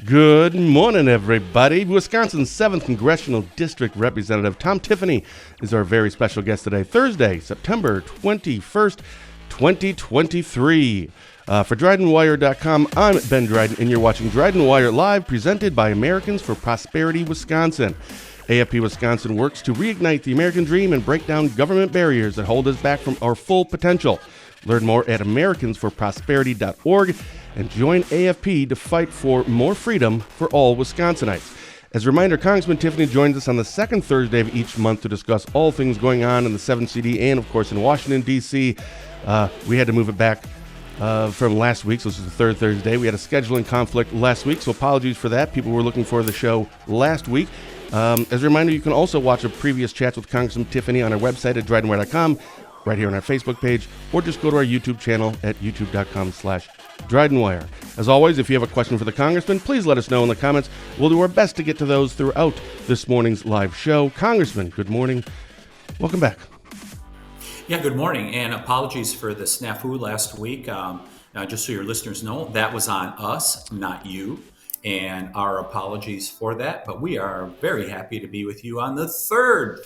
Good morning, everybody. Wisconsin's 7th Congressional District Representative Tom Tiffany is our very special guest today, Thursday, September 21st, 2023. For DrydenWire.com, I'm Ben Dryden, and you're watching DrydenWire Live, presented by Americans for Prosperity Wisconsin. AFP Wisconsin works to reignite the American dream and break down government barriers that hold us back from our full potential. Learn more at americansforprosperity.org and join AFP to fight for more freedom for all Wisconsinites. As a reminder, Congressman Tiffany joins us on the second Thursday of each month to discuss all things going on in the 7th CD and, of course, in Washington, D.C. We had to move it back from last week, so this is the third Thursday. We had a scheduling conflict last week, so apologies for that. People were looking for the show last week. As a reminder, you can also watch a previous chats with Congressman Tiffany on our website at DrydenWire.com, right here on our Facebook page, or just go to our YouTube channel at youtube.com/DrydenWire. As always, if you have a question for the Congressman, please let us know in the comments. We'll do our best to get to those throughout this morning's live show. Congressman, good morning. Welcome back. Yeah, good morning, and apologies for the snafu last week. Just so your listeners know, that was on us, not you, and our apologies for that. But we are very happy to be with you on the third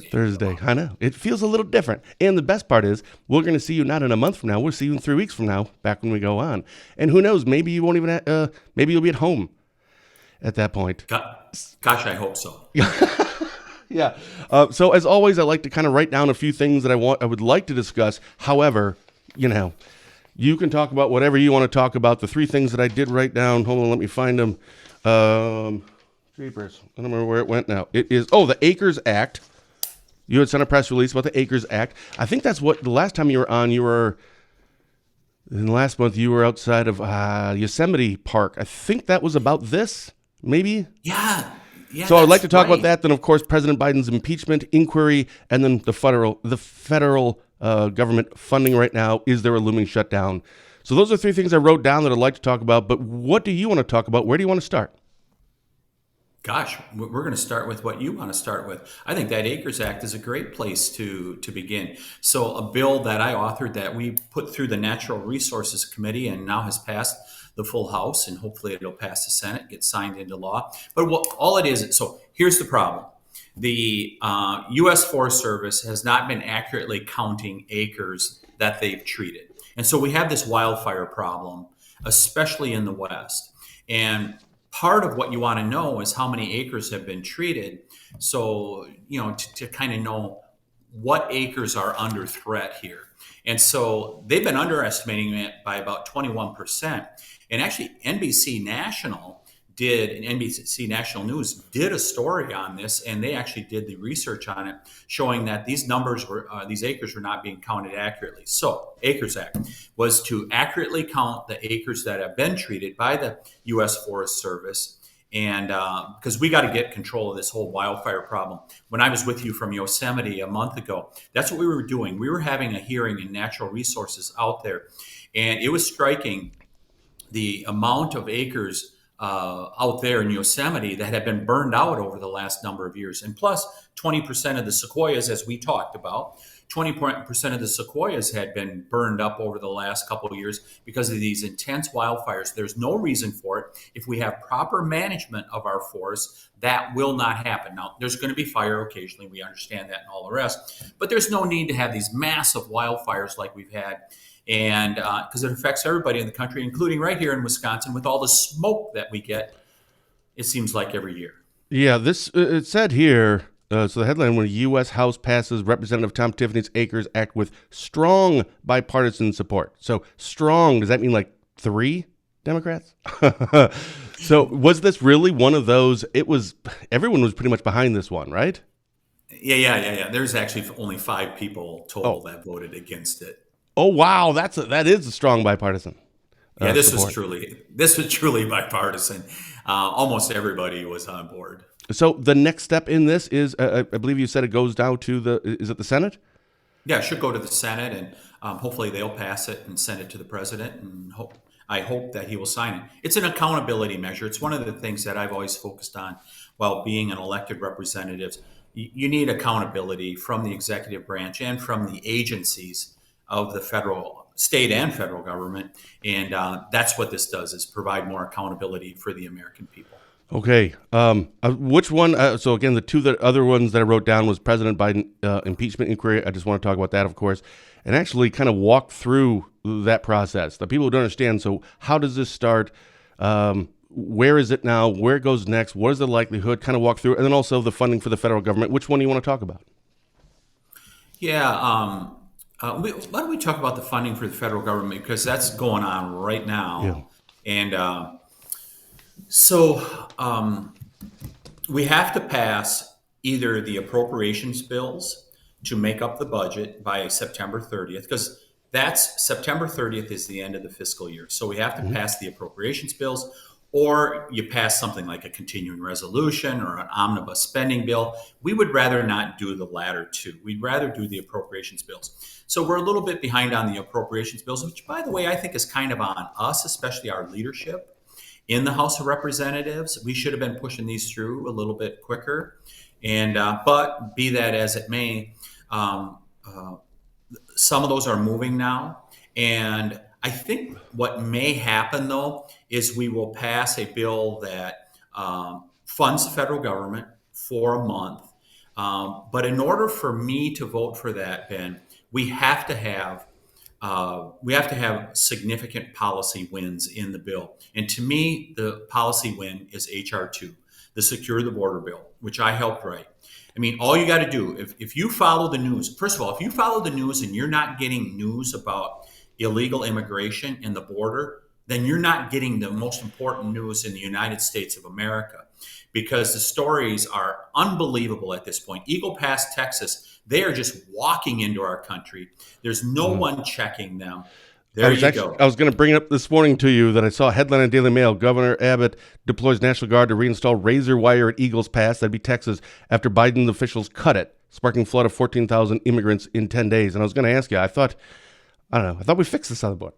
Thursday. I know. It feels a little different. And the best part is, we're going to see you not in a month from now. We'll see you in 3 weeks from now, back when we go on. And who knows, maybe you won't even, maybe you'll be at home at that point. Gosh, I hope so. Yeah. So as always, I like to kind of write down a few things that I would like to discuss. However, you can talk about whatever you want to talk about. The three things that I did write down. Hold on, let me find them. Creepers. I don't remember where it went now. It is, the ACRE Act. You had sent a press release about the ACRE Act. I think that's what the last time you were on. In last month, you were outside of Yosemite Park. I think that was about this, maybe. Yeah. So I'd like to talk about that. Then, of course, President Biden's impeachment inquiry, and then the federal government funding right now. Is there a looming shutdown? So those are three things I wrote down that I'd like to talk about. But what do you want to talk about? Where do you want to start? Gosh, we're going to start with what you want to start with. I think that ACRE Act is a great place to begin. So a bill that I authored that we put through the Natural Resources Committee and now has passed the full House, and hopefully it'll pass the Senate, get signed into law. But all it is, so here's the problem. The U.S. Forest Service has not been accurately counting acres that they've treated. And so we have this wildfire problem, especially in the West. And part of what you want to know is how many acres have been treated. So, to kind of know what acres are under threat here. And so they've been underestimating it by about 21%. And actually, NBC National News did a story on this, and they actually did the research on it, showing that these acres were not being counted accurately. So, ACRE Act was to accurately count the acres that have been treated by the U.S. Forest Service, and because we got to get control of this whole wildfire problem. When I was with you from Yosemite a month ago, that's what we were doing. We were having a hearing in Natural Resources out there, and it was striking the amount of acres out there in Yosemite that have been burned out over the last number of years. And plus 20% of the sequoias, as we talked about, 20% of the sequoias had been burned up over the last couple of years because of these intense wildfires. There's no reason for it. If we have proper management of our forests, that will not happen. Now, there's going to be fire occasionally. We understand that and all the rest. But there's no need to have these massive wildfires like we've had. And because it affects everybody in the country, including right here in Wisconsin, with all the smoke that we get, it seems like every year. Yeah, it said here, so the headline, when the U.S. House passes Representative Tom Tiffany's ACRE Act with strong bipartisan support. So strong, does that mean like 3 Democrats? So was this really one of those, everyone was pretty much behind this one, right? Yeah. There's actually only 5 people total that voted against it. Oh wow, that is a strong bipartisan. Yeah, this was truly bipartisan. Almost everybody was on board. So the next step in this is, I believe you said it goes down to is it the Senate? Yeah, it should go to the Senate, and hopefully they'll pass it and send it to the president, and I hope that he will sign it. It's an accountability measure. It's one of the things that I've always focused on while being an elected representative. You need accountability from the executive branch and from the agencies of the federal state and federal government. And that's what this does, is provide more accountability for the American people. Okay. Which one? So again, the other ones that I wrote down was President Biden impeachment inquiry. I just want to talk about that, of course, and actually kind of walk through that process. The people who don't understand. So how does this start? Where is it now? Where it goes next? What is the likelihood? Kind of walk through, and then also the funding for the federal government. Which one do you want to talk about? Yeah. Why don't we talk about the funding for the federal government, because that's going on right now. Yeah. And so we have to pass either the appropriations bills to make up the budget by September 30th, because September 30th is the end of the fiscal year. So we have to pass the appropriations bills, or you pass something like a continuing resolution or an omnibus spending bill. We would rather not do the latter two. We'd rather do the appropriations bills. So we're a little bit behind on the appropriations bills, which, by the way, I think is kind of on us, especially our leadership in the House of Representatives. We should have been pushing these through a little bit quicker. And but be that as it may, some of those are moving now. And I think what may happen, though, is we will pass a bill that funds the federal government for a month. But in order for me to vote for that, Ben, we have to have significant policy wins in the bill. And to me, the policy win is H.R. 2, the Secure the Border bill, which I helped write. I mean, all you got to do, if you follow the news, first of all, if you follow the news and you're not getting news about illegal immigration and the border, then you're not getting the most important news in the United States of America, because the stories are unbelievable at this point. Eagle Pass, Texas, they are just walking into our country. There's no one checking them. There you go. I was going to bring it up this morning to you that I saw a headline in Daily Mail. Governor Abbott deploys National Guard to reinstall razor wire at Eagles Pass, that'd be Texas, after Biden officials cut it, sparking flood of 14,000 immigrants in 10 days. And I was going to ask you, I thought we fixed this on the board.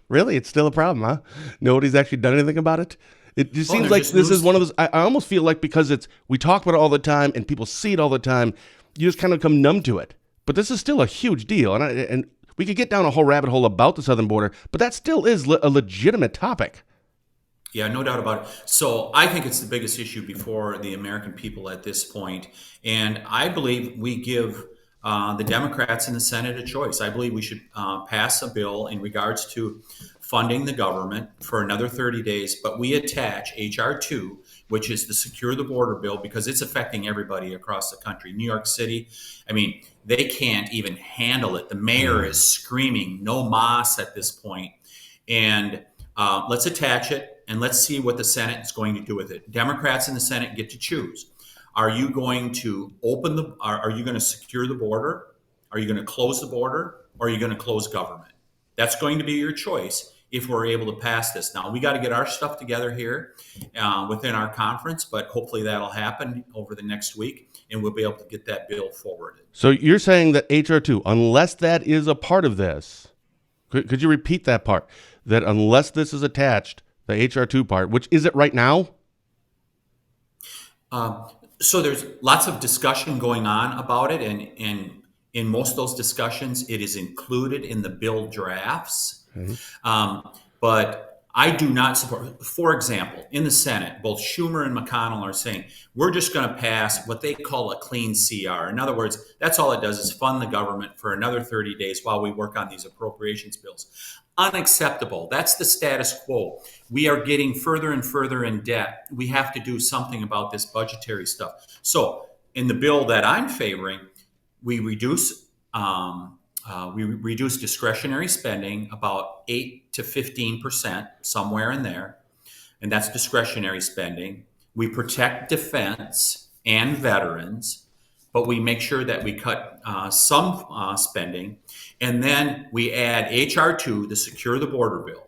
Really? It's still a problem, huh? Nobody's actually done anything about it? It just seems like this is one of those, I almost feel like because we talk about it all the time and people see it all the time, you just kind of become numb to it. But this is still a huge deal. And we could get down a whole rabbit hole about the southern border, but that still is a legitimate topic. Yeah, no doubt about it. So I think it's the biggest issue before the American people at this point. And I believe we give the Democrats in the Senate a choice. I believe we should pass a bill in regards to funding the government for another 30 days, but we attach H.R. 2, which is the Secure the Border bill, because it's affecting everybody across the country. New York City, I mean, they can't even handle it. The mayor is screaming, no mas at this point. And let's attach it, and let's see what the Senate is going to do with it. Democrats in the Senate get to choose. Are you going to are you going to secure the border? Are you going to close the border? Or are you going to close government? That's going to be your choice if we're able to pass this. Now, we got to get our stuff together here within our conference, but hopefully that'll happen over the next week, and we'll be able to get that bill forwarded. So you're saying that H.R. 2, unless that is a part of this, could you repeat that part? That unless this is attached, the H.R. 2 part, which is it right now? So there's lots of discussion going on about it, and in most of those discussions, it is included in the bill drafts. But I do not support, for example, in the Senate, both Schumer and McConnell are saying, we're just going to pass what they call a clean CR. In other words, that's all it does is fund the government for another 30 days while we work on these appropriations bills. Unacceptable. That's the status quo. We are getting further and further in debt. We have to do something about this budgetary stuff. So in the bill that I'm favoring, we reduce discretionary spending about 8 to 15%, somewhere in there, and that's discretionary spending. We protect defense and veterans, but we make sure that we cut some spending, and then we add H.R. 2, the Secure the Border bill.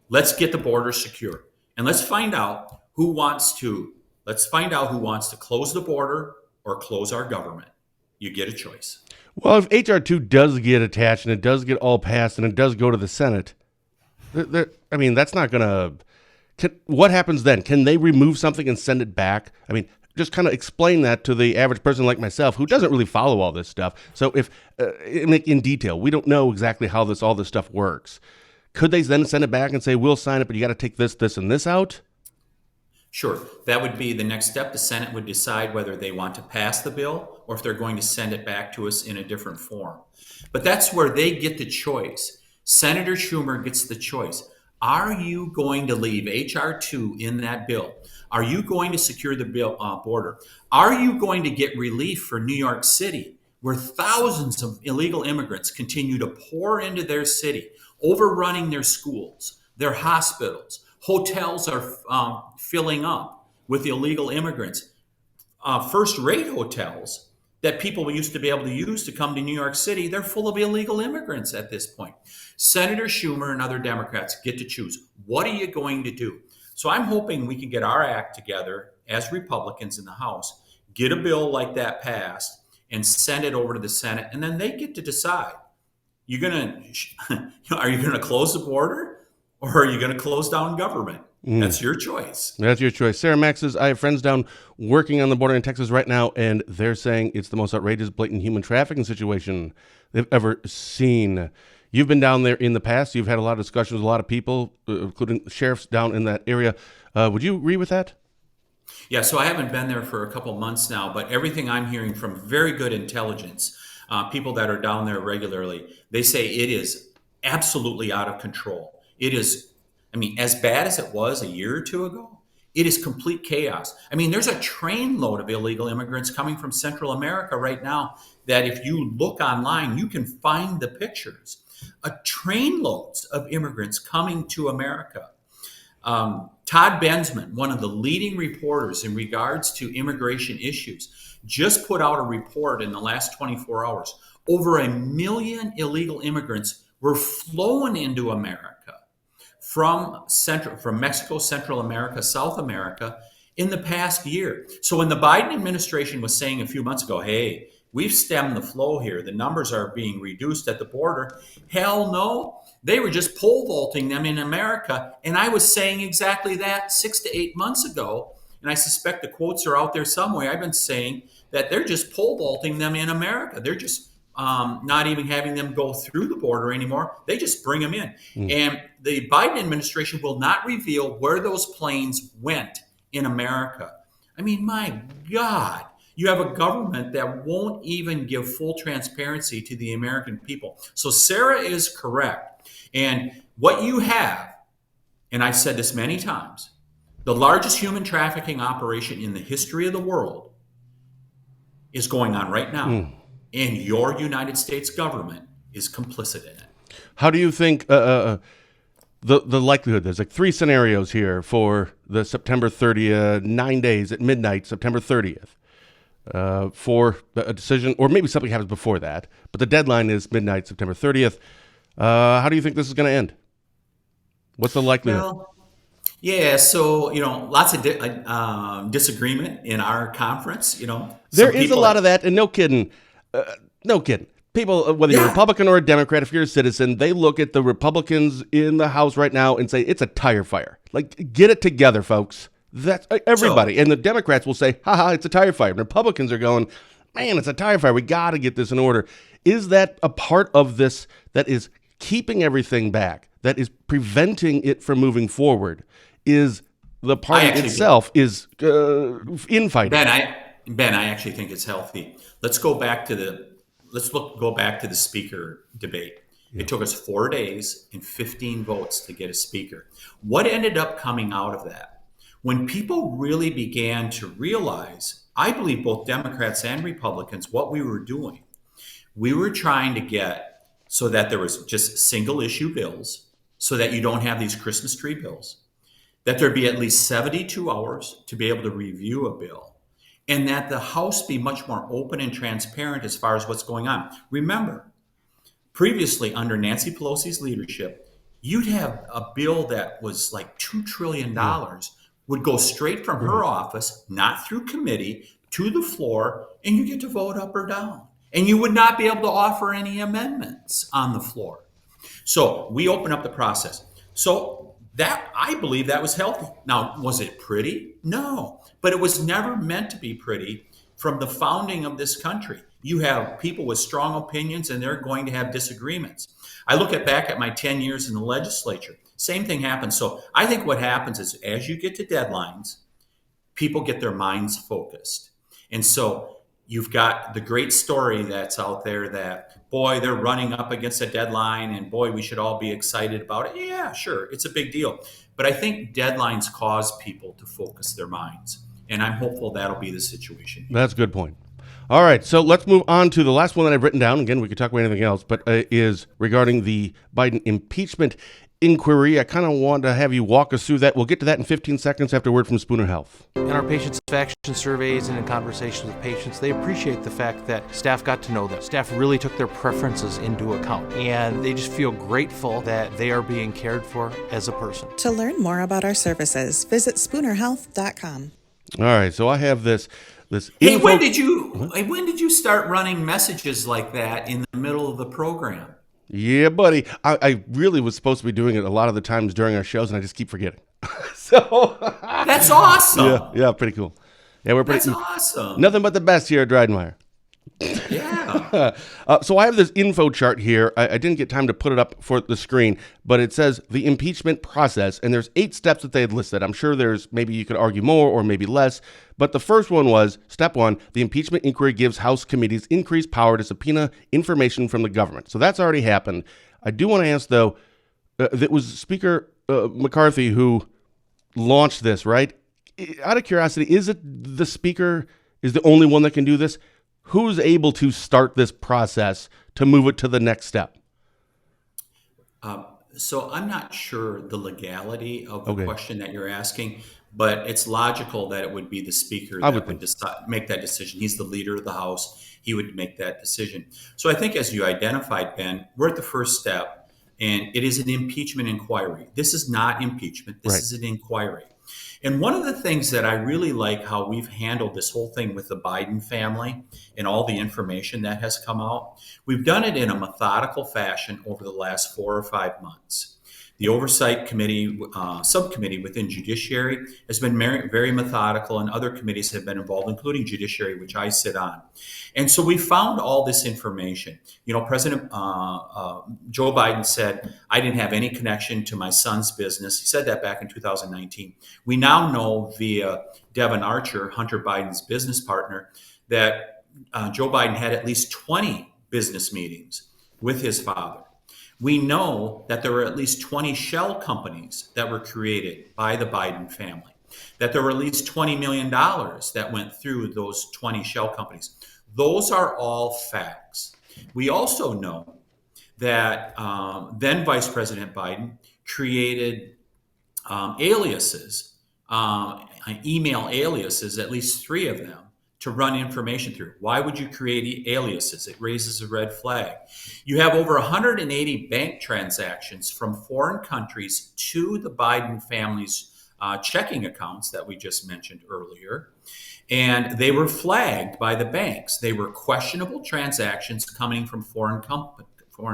Let's get the border secure, and let's find out who wants to close the border or close our government. You get a choice. Well, if H.R. 2 does get attached and it does get all passed and it does go to the Senate, I mean, that's not going to... What happens then? Can they remove something and send it back? I mean, just kind of explain that to the average person like myself who doesn't really follow all this stuff. So if in detail, we don't know exactly how all this stuff works. Could they then send it back and say, we'll sign it, but you got to take this, this, and this out? Sure. That would be the next step. The Senate would decide whether they want to pass the bill or if they're going to send it back to us in a different form. But that's where they get the choice. Senator Schumer gets the choice. Are you going to leave H.R. 2 in that bill? Are you going to secure the border? Are you going to get relief for New York City, where thousands of illegal immigrants continue to pour into their city, overrunning their schools, their hospitals? Hotels are filling up with illegal immigrants. First-rate hotels that people used to be able to use to come to New York City, they're full of illegal immigrants at this point. Senator Schumer and other Democrats get to choose. What are you going to do? So I'm hoping we can get our act together as Republicans in the House, get a bill like that passed, and send it over to the Senate, and then they get to decide. Are you gonna close the border? Or are you going to close down government? That's your choice. That's your choice. Sarah Max says, I have friends down working on the border in Texas right now, and they're saying it's the most outrageous, blatant human trafficking situation they've ever seen. You've been down there in the past. You've had a lot of discussions with a lot of people, including sheriffs down in that area. Would you agree with that? Yeah, so I haven't been there for a couple months now, but everything I'm hearing from very good intelligence, people that are down there regularly, they say it is absolutely out of control. It is, as bad as it was a year or two ago, it is complete chaos. There's a trainload of illegal immigrants coming from Central America right now that if you look online, you can find the pictures. A trainloads of immigrants coming to America. Todd Bensman, one of the leading reporters in regards to immigration issues, just put out a report in the last 24 hours. Over 1 million illegal immigrants were flown into America from Mexico, Central America, South America in the past year. So when the Biden administration was saying a few months ago, hey, we've stemmed the flow here, the numbers are being reduced at the border, hell no, they were just pole vaulting them in America. And I was saying exactly that 6 to 8 months ago. And I suspect the quotes are out there somewhere. I've been saying that they're just pole vaulting them in America. They're just not even having them go through the border anymore. They just bring them in. And the Biden administration will not reveal where those planes went in America. My God, you have a government that won't even give full transparency to the American people. So Sarah is correct. And what you have, and I've said this many times, the largest human trafficking operation in the history of the world is going on right now. And your United States government is complicit in it. How do you think the likelihood? There's like 3 scenarios here for the September 30th, 9 days at midnight, September 30th, for a decision, or maybe something happens before that. But the deadline is midnight, September 30th. How do you think this is going to end? What's the likelihood? Well, yeah, so lots of disagreement in our conference. There is a lot of that, and no kidding. No kidding. People, whether you're a Republican or a Democrat, if you're a citizen, they look at the Republicans in the House right now and say, it's a tire fire. Like, get it together, folks. That's everybody. And the Democrats will say, haha, it's a tire fire. And Republicans are going, man, it's a tire fire. We got to get this in order. Is that a part of this that is keeping everything back, that is preventing it from moving forward? Is the party itself is infighting? Ben, I actually think it's healthy. Let's go back to the speaker debate. Yeah. It took us 4 days and 15 votes to get a speaker. What ended up coming out of that? When people really began to realize, I believe both Democrats and Republicans, what we were doing, we were trying to get so that there was just single issue bills, so that you don't have these Christmas tree bills, that there'd be at least 72 hours to be able to review a bill, and that the House be much more open and transparent as far as what's going on. Remember, previously under Nancy Pelosi's leadership, you'd have a bill that was like $2 trillion would go straight from her office, not through committee, to the floor, and you get to vote up or down. And you would not be able to offer any amendments on the floor. So we open up the process. So That I believe that was healthy. Now, was it pretty? No, but it was never meant to be pretty. From the founding of this country, you have people with strong opinions, and they're going to have disagreements. I look back at my 10 years in the legislature. Same thing happens. So I think what happens is, as you get to deadlines, people get their minds focused, and so you've got the great story that's out there that, boy, they're running up against a deadline, and boy, we should all be excited about it. Yeah, sure, it's a big deal. But I think deadlines cause people to focus their minds, and I'm hopeful that'll be the situation. That's a good point. All right, so let's move on to the last one that I've written down. Again, we could talk about anything else, but is regarding the Biden impeachment inquiry. I kind of want to have you walk us through that. We'll get to that in 15 seconds after a word from Spooner Health. In our patient satisfaction surveys and in conversations with patients, they appreciate the fact that staff got to know them. Staff really took their preferences into account, and they just feel grateful that they are being cared for as a person. To learn more about our services, visit spoonerhealth.com. All right, so I have this Hey, info. when did you start running messages like that in the middle of the program? Yeah, buddy. I really was supposed to be doing it a lot of the times during our shows, and I just keep forgetting. So That's awesome. yeah, pretty cool. Yeah, we're pretty. That's awesome. Nothing but the best here at DrydenWire. Yeah. So I have this info chart here. I didn't get time to put it up for the screen, but it says the impeachment process, and there's 8 steps that they had listed. I'm sure there's maybe you could argue more or maybe less, but the first one was step 1: the impeachment inquiry gives House committees increased power to subpoena information from the government. So that's already happened. I do want to ask though, that was Speaker McCarthy who launched this, right? Out of curiosity, is it the Speaker is the only one that can do this? Who's able to start this process to move it to the next step? So I'm not sure the legality of the question that you're asking, but it's logical that it would be the Speaker that would make that decision. He's the leader of the House. He would make that decision. So I think, as you identified, Ben, we're at the first step, and it is an impeachment inquiry. This is not impeachment. This is an inquiry. And one of the things that I really like how we've handled this whole thing with the Biden family and all the information that has come out, we've done it in a methodical fashion over the last 4 or 5 months. The Oversight Committee, subcommittee within Judiciary has been very methodical, and other committees have been involved, including Judiciary, which I sit on. And so we found all this information. You know, President Joe Biden said, I didn't have any connection to my son's business. He said that back in 2019. We now know via Devin Archer, Hunter Biden's business partner, that Joe Biden had at least 20 business meetings with his father. We know that there were at least 20 shell companies that were created by the Biden family, that there were at least $20 million that went through those 20 shell companies. Those are all facts. We also know that then Vice President Biden created aliases, email aliases, at least 3 of them, to run information through. Why would you create aliases? It raises a red flag. You have over 180 bank transactions from foreign countries to the Biden family's checking accounts that we just mentioned earlier. And they were flagged by the banks. They were questionable transactions coming from foreign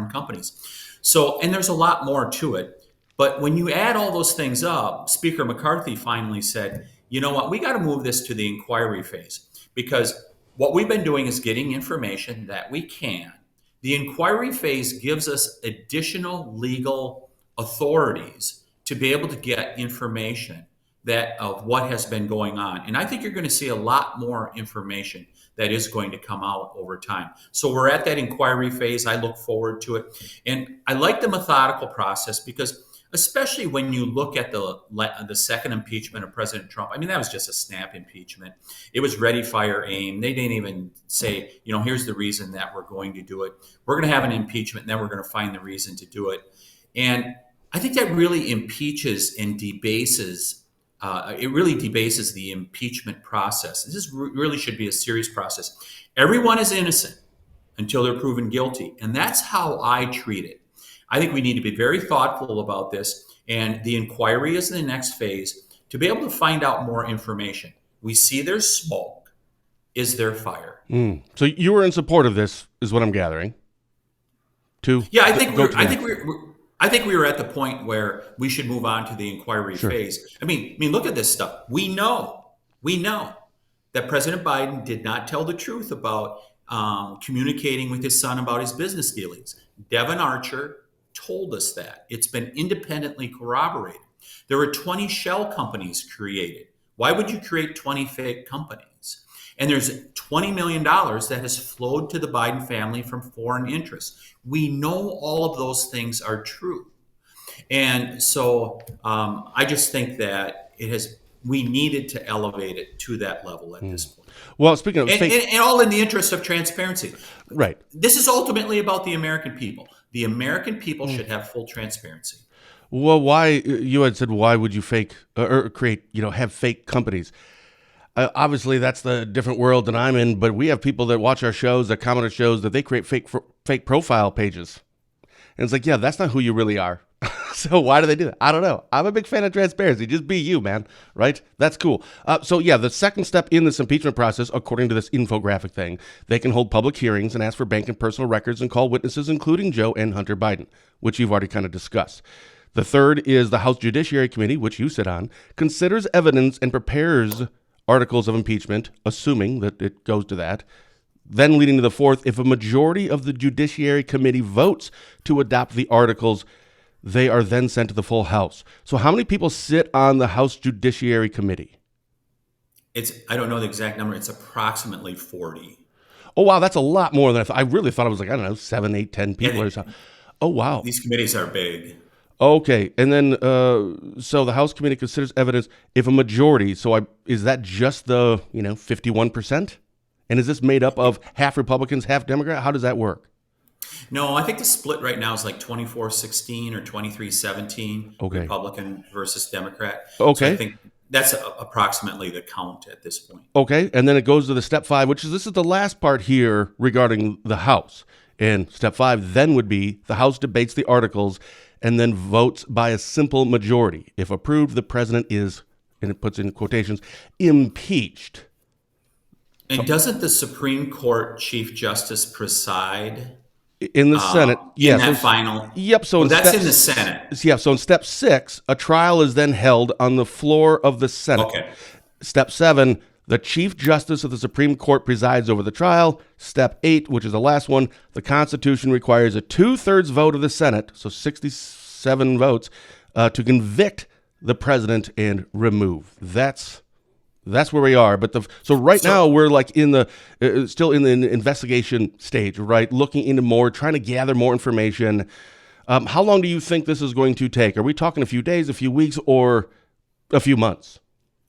companies. So, and there's a lot more to it. But when you add all those things up, Speaker McCarthy finally said, you know what, we got to move this to the inquiry phase. Because what we've been doing is getting information that we can. The inquiry phase gives us additional legal authorities to be able to get information that of what has been going on. And I think you're going to see a lot more information that is going to come out over time. So we're at that inquiry phase. I look forward to it. And I like the methodical process because especially when you look at the second impeachment of President Trump. I mean, that was just a snap impeachment. It was ready, fire, aim. They didn't even say, you know, here's the reason that we're going to do it. We're going to have an impeachment, and then we're going to find the reason to do it. And I think that really impeaches and debases, it really debases the impeachment process. This really should be a serious process. Everyone is innocent until they're proven guilty. And that's how I treat it. I think we need to be very thoughtful about this, and the inquiry is the next phase to be able to find out more information. We see there's smoke. Is there fire? So you were in support of this, is what I'm gathering. Yeah, I I think we were at the point where we should move on to the inquiry Sure. phase. I mean, look at this stuff. We know that President Biden did not tell the truth about communicating with his son about his business dealings. Devin Archer told us that. It's been independently corroborated. There were 20 shell companies created. Why would you create 20 fake companies? And there's $20 million that has flowed to the Biden family from foreign interests. We know all of those things are true. And so I just think that we needed to elevate it to that level at this point. Well, speaking of and all in the interest of transparency. right. This is ultimately about the American people. The American people should have full transparency. Well, why you had said why would you fake or create have fake companies? Obviously, that's the different world that I'm in. But we have people that watch our shows, that comment on shows, that they create fake profile pages, and it's like, yeah, that's not who you really are. So why do they do that? I don't know. I'm a big fan of transparency. Just be you, man. Right? That's cool. So yeah, the second step in this impeachment process, according to this infographic thing, they can hold public hearings and ask for bank and personal records and call witnesses, including Joe and Hunter Biden, which you've already kind of discussed. The third is the House Judiciary Committee, which you sit on, considers evidence and prepares articles of impeachment, assuming that it goes to that. Then leading to the fourth, if a majority of the Judiciary Committee votes to adopt the articles, they are then sent to the full House. So how many people sit on the House Judiciary Committee? I don't know the exact number. It's approximately 40. Oh, wow. That's a lot more than I thought. I really thought it was like, I don't know, 7, 8, 10 people or something. Oh, wow. These committees are big. Okay. And then, so the House Committee considers evidence if a majority, is that just the, 51%? And is this made up of half Republicans, half Democrat? How does that work? No, I think the split right now is like 24-16 or 23-17, okay. Republican versus Democrat. Okay. So I think that's approximately the count at this point. Okay, and then it goes to the step 5, this is the last part here regarding the House. And step 5 then would be the House debates the articles and then votes by a simple majority. If approved, the president is, and it puts in quotations, impeached. And doesn't the Supreme Court Chief Justice preside in the Senate? Yes. In that final? Yep. So that's in the Senate. Yeah. So in step 6, a trial is then held on the floor of the Senate. Okay. Step 7, the Chief Justice of the Supreme Court presides over the trial. Step 8, which is the last one, the Constitution requires a 2/3 vote of the Senate, so 67 votes, to convict the president and remove. That's where we are. But so right now we're like in the still in the investigation stage, right? Looking into more, trying to gather more information. How long do you think this is going to take? Are we talking a few days, a few weeks, or a few months?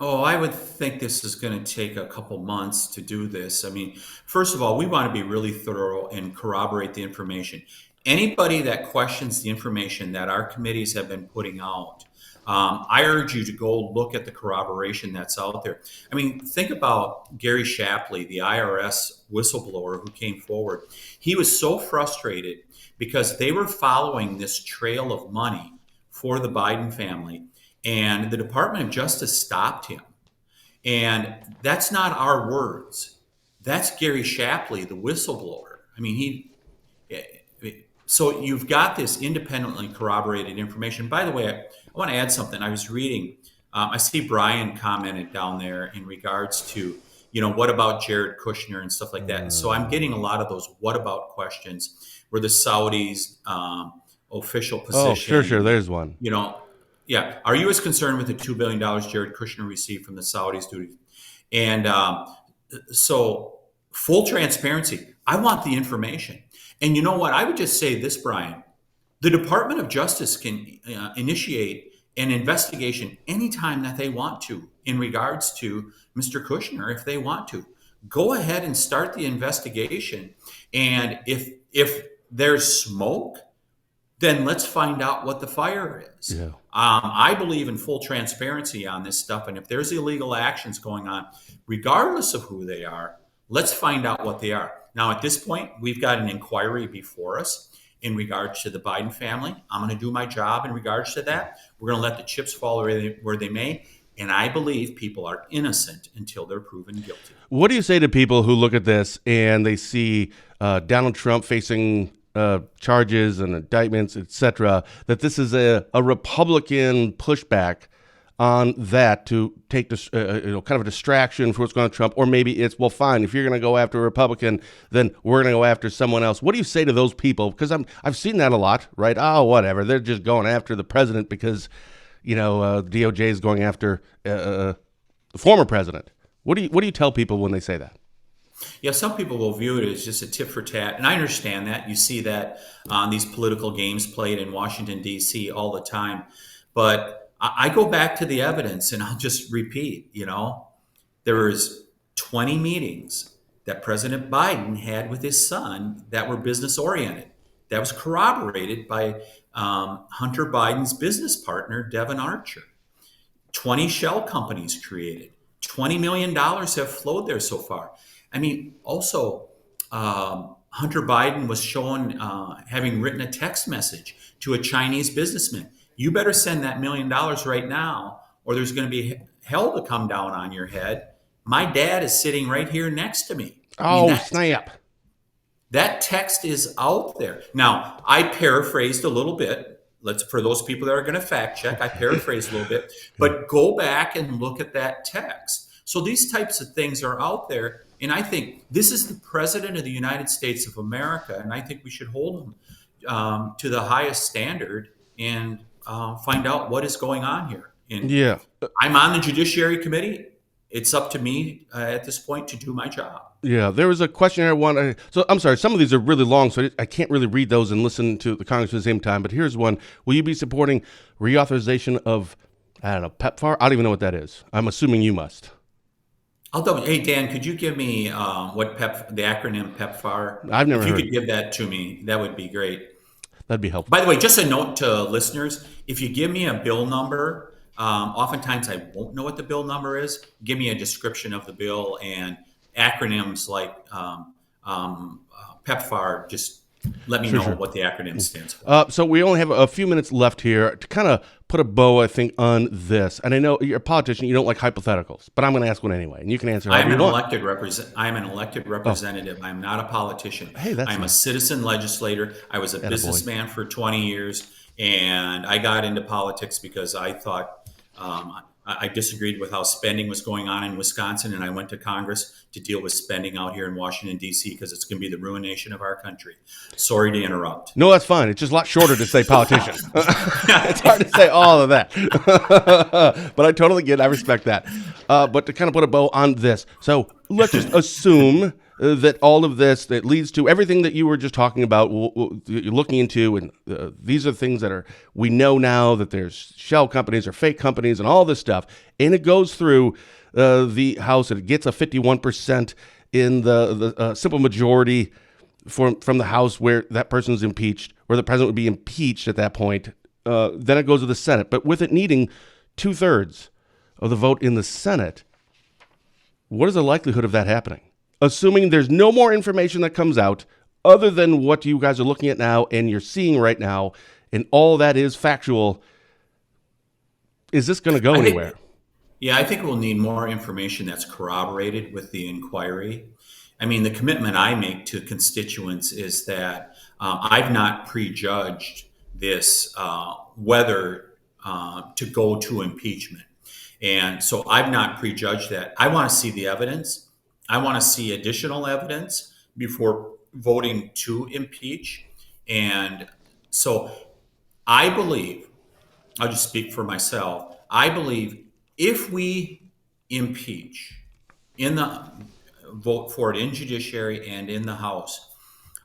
Oh, I would think this is going to take a couple months to do this. I mean, first of all, we want to be really thorough and corroborate the information. Anybody that questions the information that our committees have been putting out, I urge you to go look at the corroboration that's out there. I mean, think about Gary Shapley, the IRS whistleblower who came forward. He was so frustrated because they were following this trail of money for the Biden family, and the Department of Justice stopped him. And that's not our words. That's Gary Shapley, the whistleblower. I mean, so you've got this independently corroborated information. By the way, I want to add something. I was reading, I see Brian commented down there in regards to, what about Jared Kushner and stuff like that. So I'm getting a lot of those what about questions where the Saudis' official position. Oh, sure. There's one. Yeah. Are you as concerned with the $2 billion Jared Kushner received from the Saudis? And so full transparency. I want the information. And you know what? I would just say this, Brian. The Department of Justice can initiate an investigation anytime that they want to in regards to Mr. Kushner, if they want to. Go ahead and start the investigation. And if there's smoke, then let's find out what the fire is. Yeah. I believe in full transparency on this stuff. And if there's illegal actions going on, regardless of who they are, let's find out what they are. Now, at this point, we've got an inquiry before us in regards to the Biden family. I'm going to do my job in regards to that. We're going to let the chips fall where they may. And I believe people are innocent until they're proven guilty. What do you say to people who look at this and they see Donald Trump facing charges and indictments, etc., that this is a Republican pushback on that to take this, kind of a distraction for what's going on with Trump, or maybe it's, well, fine, if you're going to go after a Republican, then we're going to go after someone else. What do you say to those people? Because I've seen that a lot, right? Oh, whatever, they're just going after the president because, DOJ is going after the former president. What do you tell people when they say that? Yeah, some people will view it as just a tit for tat, and I understand that. You see that on these political games played in Washington, D.C. all the time. But I go back to the evidence, and I'll just repeat, there was 20 meetings that President Biden had with his son that were business oriented. That was corroborated by Hunter Biden's business partner, Devin Archer. 20 shell companies created. $20 million have flowed there so far. I mean, also, Hunter Biden was shown having written a text message to a Chinese businessman. You better send that $1 million right now, or there's going to be hell to come down on your head. My dad is sitting right here next to me. Snap. That text is out there. Now, I paraphrased a little bit. For those people that are going to fact check, I paraphrased a little bit. But go back and look at that text. So these types of things are out there. And I think this is the president of the United States of America. And I think we should hold him to the highest standard and find out what is going on here. And yeah, I'm on the Judiciary Committee. It's up to me at this point to do my job. Yeah, there was a question I wanted. So I'm sorry, some of these are really long, so I can't really read those and listen to the Congress at the same time. But here's one. Will you be supporting reauthorization of, PEPFAR? I don't even know what that is. I'm assuming you must. Hey, Dan, could you give me the acronym PEPFAR? I've never heard. If you could give that to me, that would be great. That'd be helpful. By the way, just a note to listeners, if you give me a bill number, oftentimes I won't know what the bill number is. Give me a description of the bill, and acronyms like PEPFAR, just let me know what the acronym stands for. So we only have a few minutes left here to kind of put a bow, I think, on this. And I know you're a politician, you don't like hypotheticals, but I'm going to ask one anyway, and you can answer. I'm an elected representative. I'm not a politician. Hey, I'm a citizen legislator. I was a businessman for 20 years, and I got into politics because I thought I disagreed with how spending was going on in Wisconsin, and I went to Congress to deal with spending out here in Washington, D.C., because it's going to be the ruination of our country. Sorry to interrupt. No, that's fine. It's just a lot shorter to say politician. It's hard to say all of that. But I totally get it. I respect that. But to kind of put a bow on this, so let's just assume that all of this that leads to everything that you were just talking about, you're looking into, and these are things that we know now that there's shell companies or fake companies and all this stuff, and it goes through the House and it gets a 51% in the simple majority from the House where that person's impeached, where the president would be impeached at that point. Then it goes to the Senate, but with it needing 2/3 of the vote in the Senate, what is the likelihood of that happening? Assuming there's no more information that comes out other than what you guys are looking at now and you're seeing right now, and all that is factual, is this going to go anywhere? I think we'll need more information that's corroborated with the inquiry. I mean, the commitment I make to constituents is that I've not prejudged this, whether to go to impeachment. And so I've not prejudged that. I want to see the evidence. I want to see additional evidence before voting to impeach. And so I believe, I'll just speak for myself, I believe if we impeach vote for it in judiciary and in the House,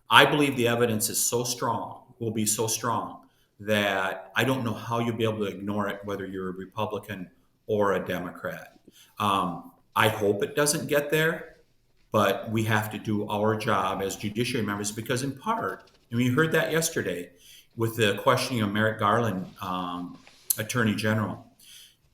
I believe the evidence is will be so strong that I don't know how you'll be able to ignore it, whether you're a Republican or a Democrat. I hope it doesn't get there, but we have to do our job as judiciary members, because in part, and we heard that yesterday with the questioning of Merrick Garland, Attorney General,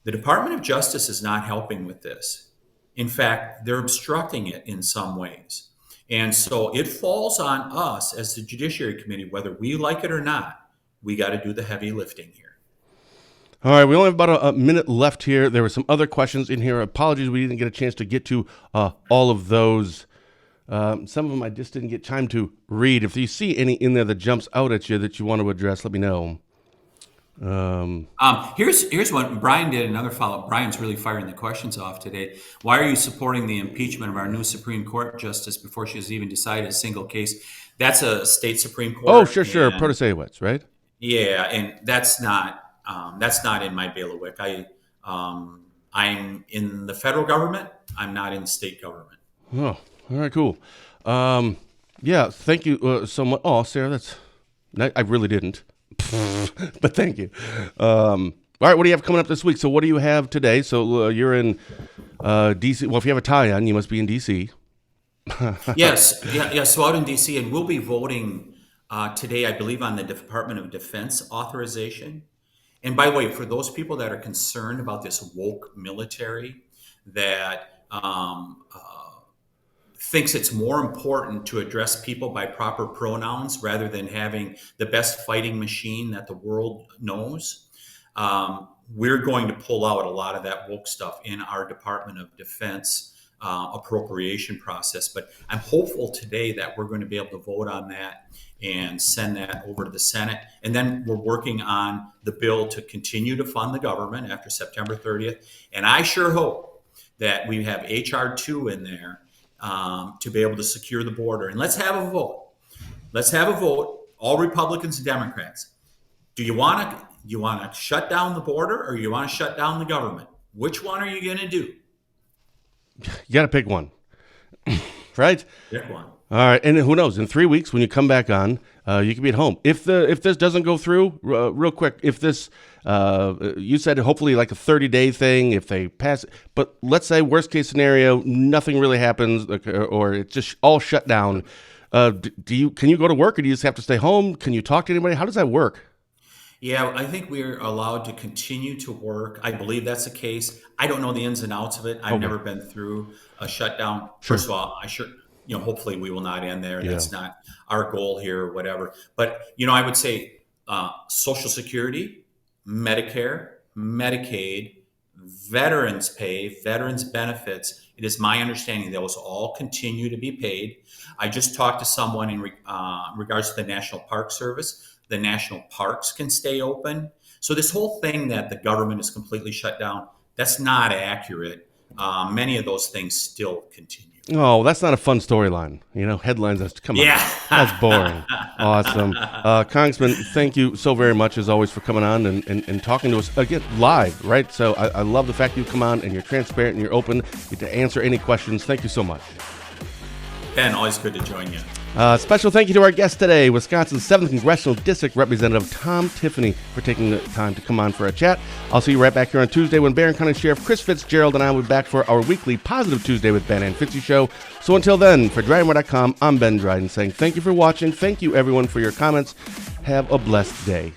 the Department of Justice is not helping with this. In fact, they're obstructing it in some ways. And so it falls on us as the Judiciary Committee, whether we like it or not, we got to do the heavy lifting here. All right, we only have about a minute left here. There were some other questions in here. Apologies, we didn't get a chance to get to all of those. Some of them I just didn't get time to read. If you see any in there that jumps out at you that you want to address, let me know. Here's what Brian did. Another follow-up. Brian's really firing the questions off today. Why are you supporting the impeachment of our new Supreme Court justice before she has even decided a single case? That's a state Supreme Court. Oh, sure. Protasiewicz, right? Yeah, and that's not in my bailiwick. I'm in the federal government. I'm not in state government. Oh, all right, cool. Yeah, thank you so much. Oh, Sarah, I really didn't. But thank you. All right, what do you have coming up this week? So what do you have today? So you're in D.C. Well, if you have a tie on, you must be in D.C. Yes. So out in D.C., and we'll be voting today, I believe, on the Department of Defense authorization. And by the way, for those people that are concerned about this woke military that thinks it's more important to address people by proper pronouns rather than having the best fighting machine that the world knows, we're going to pull out a lot of that woke stuff in our Department of Defense appropriation process. But I'm hopeful today that we're going to be able to vote on that and send that over to the Senate. And then we're working on the bill to continue to fund the government after September 30th. And I sure hope that we have H.R. 2 in there to be able to secure the border. And let's have a vote. All Republicans and Democrats. Do you want to shut down the border, or you want to shut down the government? Which one are you going to do? You got to pick one, right? Pick one. All right, and who knows? In 3 weeks, when you come back on, you could be at home. If this doesn't go through, real quick, if this, you said hopefully like a 30-day thing, if they pass it, but let's say worst case scenario, nothing really happens, or it's just all shut down. Can you go to work, or do you just have to stay home? Can you talk to anybody? How does that work? Yeah, I think we're allowed to continue to work. I believe that's the case. I don't know the ins and outs of it. I've never been through a shutdown. Sure. First of all, hopefully we will not end there. Yeah. That's not our goal here or whatever. But, I would say Social Security, Medicare, Medicaid, veterans pay, veterans benefits. It is my understanding those all continue to be paid. I just talked to someone in regards to the National Park Service. The national parks can stay open. So this whole thing that the government is completely shut down, that's not accurate. Many of those things still continue. Oh, that's not a fun storyline. Headlines. Come on. That's boring. Awesome. Congressman, thank you so very much, as always, for coming on and talking to us again live, right? So I love the fact you come on and you're transparent and you're open. You get to answer any questions. Thank you so much. Ben, always good to join you. Special thank you to our guest today, Wisconsin's 7th Congressional District Representative Tom Tiffany, for taking the time to come on for a chat. I'll see you right back here on Tuesday when Barron County Sheriff Chris Fitzgerald and I will be back for our weekly Positive Tuesday with Ben and Fitzy show. So until then, for DrydenWire.com, I'm Ben Dryden saying thank you for watching. Thank you, everyone, for your comments. Have a blessed day.